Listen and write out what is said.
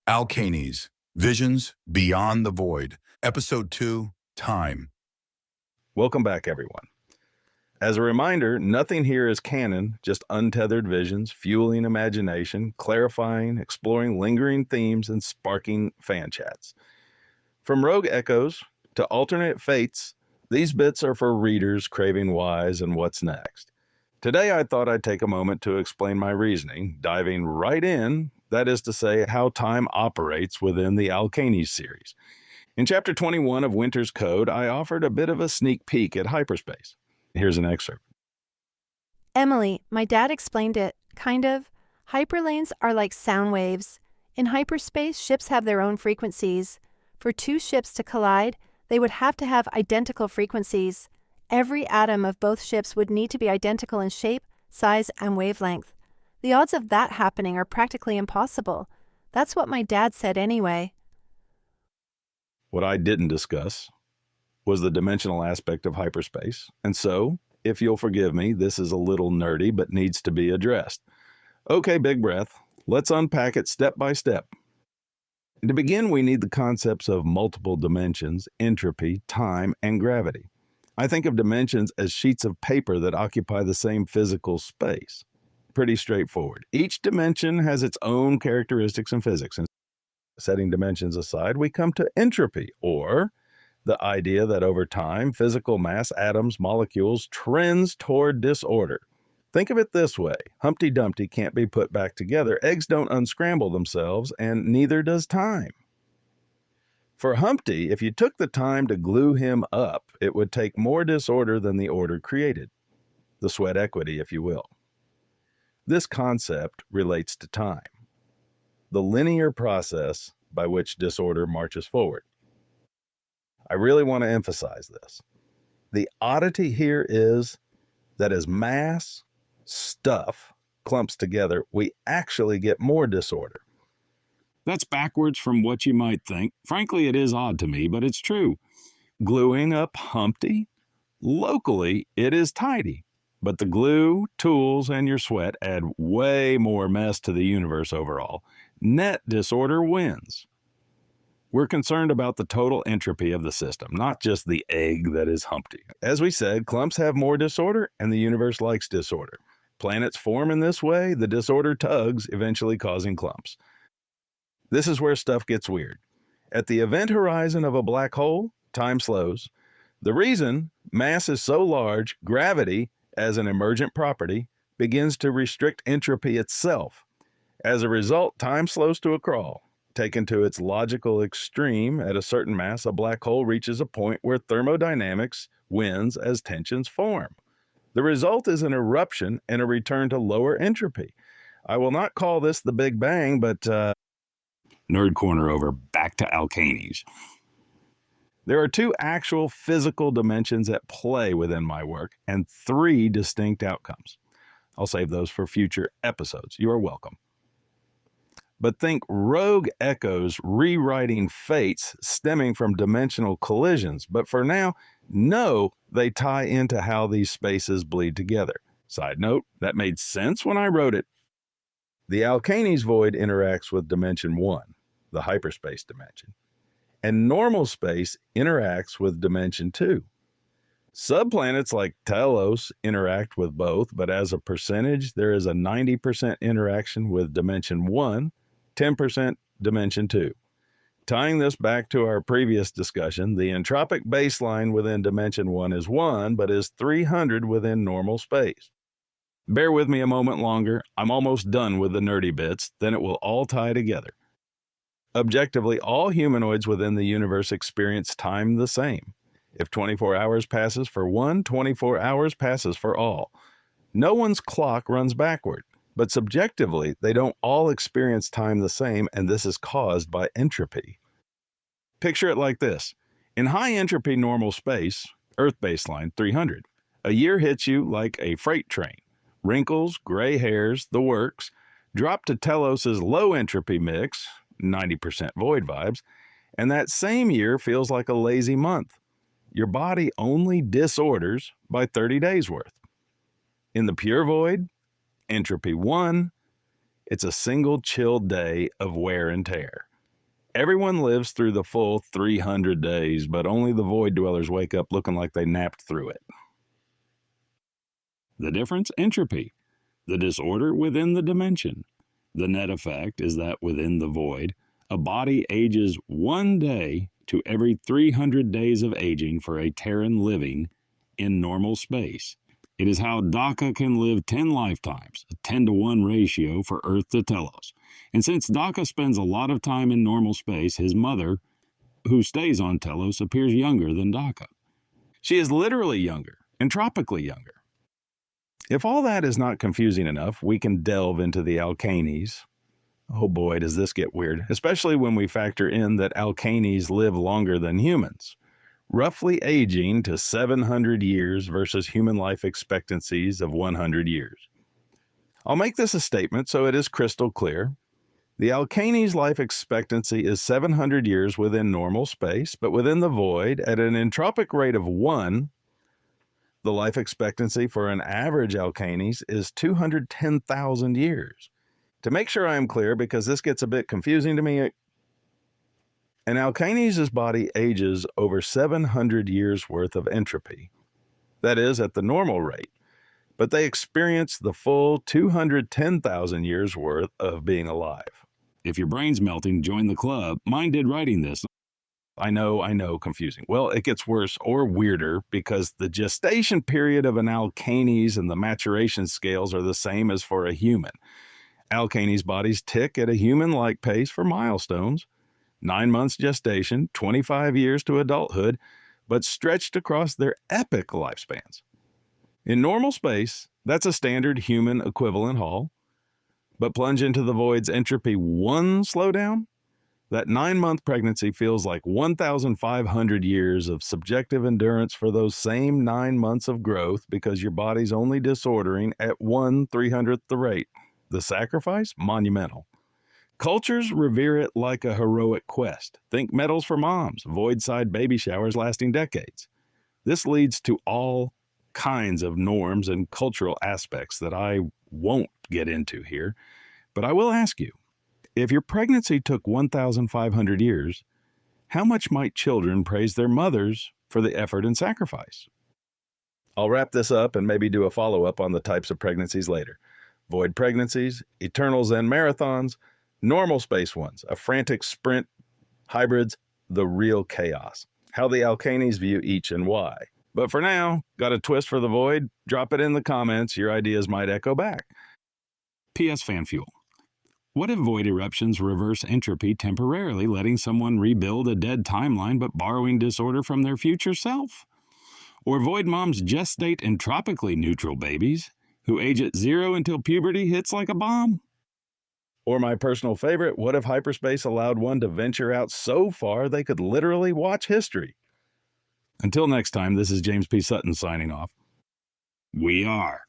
Alkanes, Visions Beyond the Void, Episode 2, Time. Welcome back, everyone. As a reminder, nothing here is canon, just untethered visions, fueling imagination, clarifying, exploring lingering themes, and sparking fan chats. From rogue echoes to alternate fates, these bits are for readers craving whys and what's next. Today, I thought I'd take a moment to explain my reasoning, diving right in, that is to say, how time operates within the Alkanes series. In Chapter 21 of Winter's Code, I offered a bit of a sneak peek at hyperspace. Here's an excerpt. Emily, my dad explained it, kind of. Hyperlanes are like sound waves. In hyperspace, ships have their own frequencies. For two ships to collide, they would have to have identical frequencies. Every atom of both ships would need to be identical in shape, size, and wavelength. The odds of that happening are practically impossible. That's what my dad said anyway. What I didn't discuss was the dimensional aspect of hyperspace, and so, if you'll forgive me, this is a little nerdy but needs to be addressed. Okay, big breath. Let's unpack it step by step. To begin, we need the concepts of multiple dimensions, entropy, time, and gravity. I think of dimensions as sheets of paper that occupy the same physical space. Pretty straightforward. Each dimension has its own characteristics and physics. And setting dimensions aside, we come to entropy, or the idea that over time, physical mass, atoms, molecules, trends toward disorder. Think of it this way. Humpty Dumpty can't be put back together. Eggs don't unscramble themselves, and neither does time. For Humpty, if you took the time to glue him up, it would take more disorder than the order created. The sweat equity, if you will. This concept relates to time, the linear process by which disorder marches forward. I really want to emphasize this. The oddity here is that as mass, stuff, clumps together, we actually get more disorder. That's backwards from what you might think. Frankly, it is odd to me, but it's true. Gluing up Humpty? Locally, it is tidy. But the glue, tools, and your sweat add way more mess to the universe overall. Net disorder wins. We're concerned about the total entropy of the system, not just the egg that is Humpty. As we said, clumps have more disorder, and the universe likes disorder. Planets form in this way, the disorder tugs, eventually causing clumps. This is where stuff gets weird. At the event horizon of a black hole, time slows. The reason mass is so large, gravity, as an emergent property, begins to restrict entropy itself. As a result, time slows to a crawl. Taken to its logical extreme, at a certain mass, a black hole reaches a point where thermodynamics wins as tensions form. The result is an eruption and a return to lower entropy. I will not call this the Big Bang, but Nerd Corner over, back to Alkanes. There are two actual physical dimensions at play within my work and three distinct outcomes. I'll save those for future episodes. You are welcome. But think rogue echoes rewriting fates stemming from dimensional collisions. But for now, know they tie into how these spaces bleed together. Side note, that made sense when I wrote it. The Alkanes void interacts with dimension 1, the hyperspace dimension, and normal space interacts with dimension 2. Subplanets like Telos interact with both, but as a percentage, there is a 90% interaction with dimension 1, 10% dimension 2. Tying this back to our previous discussion, the entropic baseline within dimension 1 is 1, but is 300 within normal space. Bear with me a moment longer. I'm almost done with the nerdy bits, then it will all tie together. Objectively, all humanoids within the universe experience time the same. If 24 hours passes for one, 24 hours passes for all. No one's clock runs backward, but subjectively, they don't all experience time the same, and this is caused by entropy. Picture it like this. In high entropy normal space, Earth baseline 300, a year hits you like a freight train. Wrinkles, gray hairs, the works. Drop to Telos's low entropy mix, 90% void vibes, and that same year feels like a lazy month. Your body only disorders by 30 days worth. In the pure void, entropy 1, it's a single chill day of wear and tear. Everyone lives through the full 300 days, but only the void dwellers wake up looking like they napped through it. The difference? Entropy, the disorder within the dimension. The net effect is that within the void, a body ages 1 day to every 300 days of aging for a Terran living in normal space. It is how Daka can live 10 lifetimes, a 10-to-1 ratio for Earth to Telos. And since Daka spends a lot of time in normal space, his mother, who stays on Telos, appears younger than Daka. She is literally younger, entropically younger. If all that is not confusing enough, we can delve into the Alkanes. Oh boy, does this get weird, especially when we factor in that Alkanes live longer than humans, roughly aging to 700 years versus human life expectancies of 100 years. I'll make this a statement so it is crystal clear. The Alkanes' life expectancy is 700 years within normal space, but within the void, at an entropic rate of 1, the life expectancy for an average Alkanes is 210,000 years. To make sure I am clear, because this gets a bit confusing to me, an Alkanes' body ages over 700 years worth of entropy. That is, at the normal rate. But they experience the full 210,000 years worth of being alive. If your brain's melting, join the club. Mine did writing this. I know, confusing. Well, it gets worse or weirder because the gestation period of an Alkanes and the maturation scales are the same as for a human. Alkanes bodies tick at a human-like pace for milestones, 9 months gestation, 25 years to adulthood, but stretched across their epic lifespans. In normal space, that's a standard human equivalent haul, but plunge into the void's entropy 1 slowdown, that 9-month pregnancy feels like 1,500 years of subjective endurance for those same 9 months of growth because your body's only disordering at 1/300th the rate. The sacrifice? Monumental. Cultures revere it like a heroic quest. Think medals for moms, void-side baby showers lasting decades. This leads to all kinds of norms and cultural aspects that I won't get into here, but I will ask you, if your pregnancy took 1,500 years, how much might children praise their mothers for the effort and sacrifice? I'll wrap this up and maybe do a follow-up on the types of pregnancies later. Void pregnancies, eternal Zen marathons, normal space ones, a frantic sprint, hybrids, the real chaos. How the Alkanes view each and why. But for now, got a twist for the void? Drop it in the comments. Your ideas might echo back. P.S. Fan Fuel. What if void eruptions reverse entropy temporarily, letting someone rebuild a dead timeline but borrowing disorder from their future self? Or void moms gestate entropically neutral babies who age at 0 until puberty hits like a bomb? Or my personal favorite, what if hyperspace allowed one to venture out so far they could literally watch history? Until next time, this is James P. Sutton signing off. We are